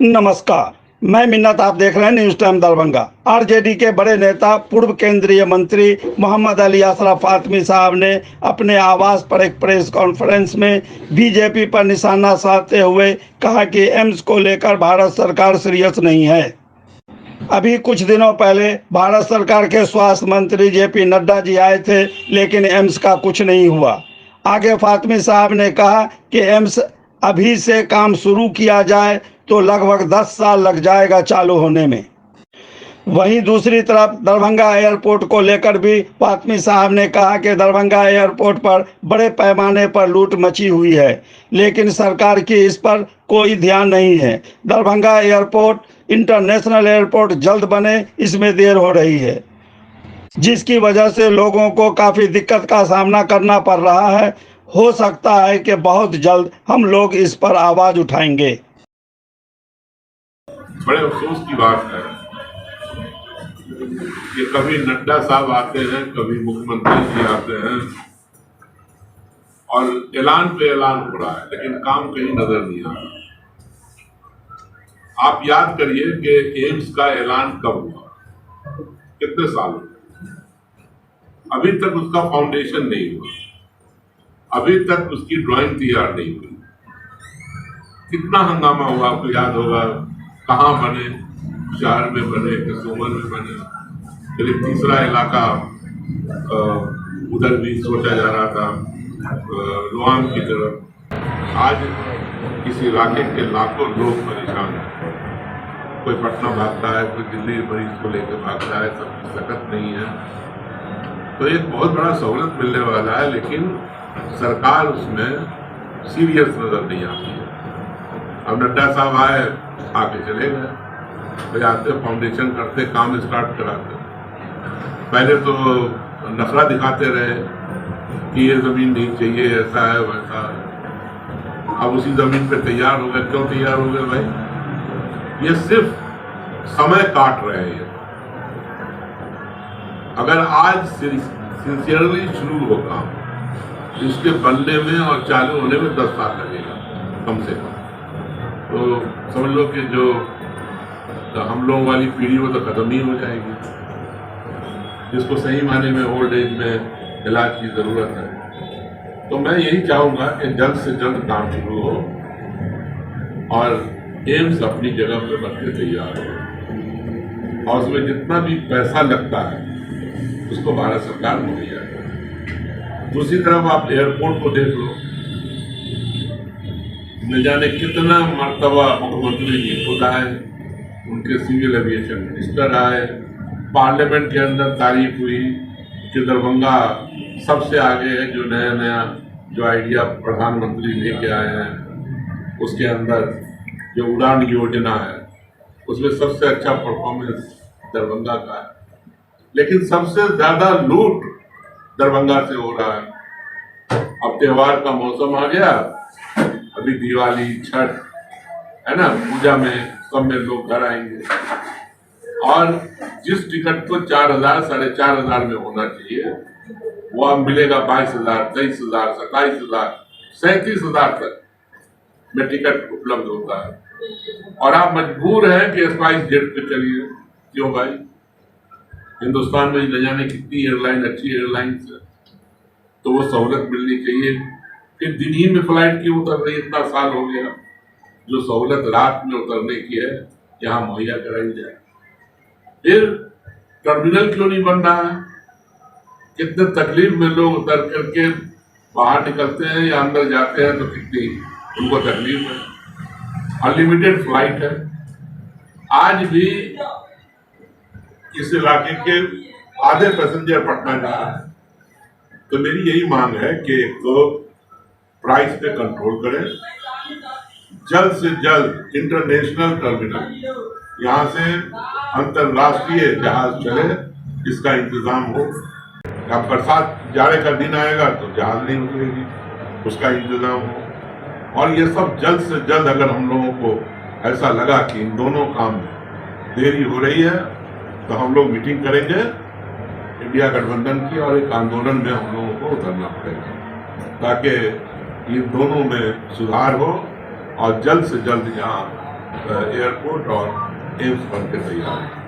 नमस्कार, मैं मिन्नत। आप देख रहे हैं न्यूज टाइम दरभंगा। आरजेडी के बड़े नेता पूर्व केंद्रीय मंत्री मोहम्मद अली अशरफ फातमी साहब ने अपने आवास पर एक प्रेस कॉन्फ्रेंस में बीजेपी पर निशाना साधते हुए कहा कि एम्स को लेकर भारत सरकार सीरियस नहीं है। अभी कुछ दिनों पहले भारत सरकार के स्वास्थ्य मंत्री जेपी नड्डा जी आए थे, लेकिन एम्स का कुछ नहीं हुआ। आगे फातमी साहब ने कहा कि एम्स अभी से काम शुरू किया जाए तो लगभग 10 साल लग जाएगा चालू होने में। वहीं दूसरी तरफ दरभंगा एयरपोर्ट को लेकर भी फातमी साहब ने कहा कि दरभंगा एयरपोर्ट पर बड़े पैमाने पर लूट मची हुई है, लेकिन सरकार की इस पर कोई ध्यान नहीं है। दरभंगा एयरपोर्ट इंटरनेशनल एयरपोर्ट जल्द बने, इसमें देर हो रही है, जिसकी वजह से लोगों को काफ़ी दिक्कत का सामना करना पड़ रहा है। हो सकता है कि बहुत जल्द हम लोग इस पर आवाज़ उठाएंगे। बड़े अफसोस की बात है कि कभी नड्डा साहब आते हैं, कभी मुख्यमंत्री जी आते हैं और ऐलान पे ऐलान हो रहा है, लेकिन काम कहीं नजर नहीं आ रहा। आप याद करिए कि एम्स का ऐलान कब हुआ, कितने साल हुए, अभी तक उसका फाउंडेशन नहीं हुआ, अभी तक उसकी ड्राइंग तैयार नहीं हुई। कितना हंगामा हुआ, आपको याद होगा। कहाँ बने, शहर में बने, कसोमर में बने, फिर एक तीसरा इलाका उधर भी सोचा जा रहा था, लोआम की तरफ। आज इस इलाके के लाखों लोग परेशान हैं। कोई पटना भागता है, कोई दिल्ली मरीज को लेकर भागता है, सबकी सकत नहीं है। तो एक बहुत बड़ा सहूलत मिलने वाला है, लेकिन सरकार उसमें सीरियस नजर नहीं आती है। अब नड्डा साहब आए, आके चले गए, फिर आते फाउंडेशन करते, काम स्टार्ट कराते। पहले तो नखरा दिखाते रहे कि ये जमीन नहीं चाहिए, ऐसा है वैसा है। अब उसी जमीन पे तैयार हो गए। क्यों तैयार हो गए भाई? ये सिर्फ समय काट रहे हैं। अगर आज सिंसियरली शुरू हो काम, इसके बनने में और चालू होने में 10 साल लगेगा कम से कम। तो समझ लो कि जो हम लोगों वाली पीढ़ी वो तो खत्म ही हो जाएगी, जिसको सही माने में ओल्ड एज में इलाज की जरूरत है। तो मैं यही चाहूँगा कि जल्द से जल्द काम शुरू हो और एम्स अपनी जगह पर बनके तैयार हो, और उसमें जितना भी पैसा लगता है उसको भारत सरकार मुहैया करे। दूसरी तरफ आप एयरपोर्ट को देख लो, न जाने कितना मर्तबा मुख्यमंत्री जी खुद आए, उनके सिविल एविएशन मिनिस्टर आए, पार्लियामेंट के अंदर तारीफ हुई कि दरभंगा सबसे आगे है, जो नया नया जो आइडिया प्रधानमंत्री लेके आए हैं उसके अंदर जो उड़ान योजना है उसमें सबसे अच्छा परफॉर्मेंस दरभंगा का है। लेकिन सबसे ज्यादा लूट दरभंगा से हो रहा है। अब त्योहार का मौसम आ गया, अभी दिवाली, छठ है ना, पूजा में सब में लोग घर आएंगे, और जिस टिकट को 4,000 4,500 में होना चाहिए वो अब मिलेगा 22,000, 23,000, 27,000, 37,000 तक में टिकट उपलब्ध होता है। और आप मजबूर हैं कि स्पाइस जेट पे चलिए। क्यों भाई? हिंदुस्तान में न जाने कितनी एयरलाइन, अच्छी एयरलाइंस है, तो वो सहूलत मिलनी चाहिए। फिर दिन ही में फ्लाइट क्यों उतर रही, इतना साल हो गया। जो सहूलत रात में उतरने की है यहाँ मुहैया कराई जाए। फिर टर्मिनल क्यों नहीं बन रहा है? कितने तकलीफ में लोग उतर करके बाहर निकलते हैं या अंदर जाते हैं तो कितनी उनको तकलीफ है। अनलिमिटेड फ्लाइट है। आज भी इस इलाके के आधे पैसेंजर पटना जा रहे हैं। तो मेरी यही मांग है कि एक तो प्राइस पे कंट्रोल करें, जल्द से जल्द इंटरनेशनल टर्मिनल यहाँ से अंतरराष्ट्रीय जहाज चले, इसका इंतजाम हो। अब बरसात जाड़े का दिन आएगा तो जहाज नहीं उतरेगी, उसका इंतजाम हो। और ये सब जल्द से जल्द, अगर हम लोगों को ऐसा लगा कि इन दोनों काम में देरी हो रही है तो हम लोग मीटिंग करेंगे इंडिया गठबंधन की, और एक आंदोलन में हम लोगों को उतरना पड़ेगा ताकि इन दोनों में सुधार हो और जल्द से जल्द यहाँ एयरपोर्ट और एम्स बनकर तैयार है।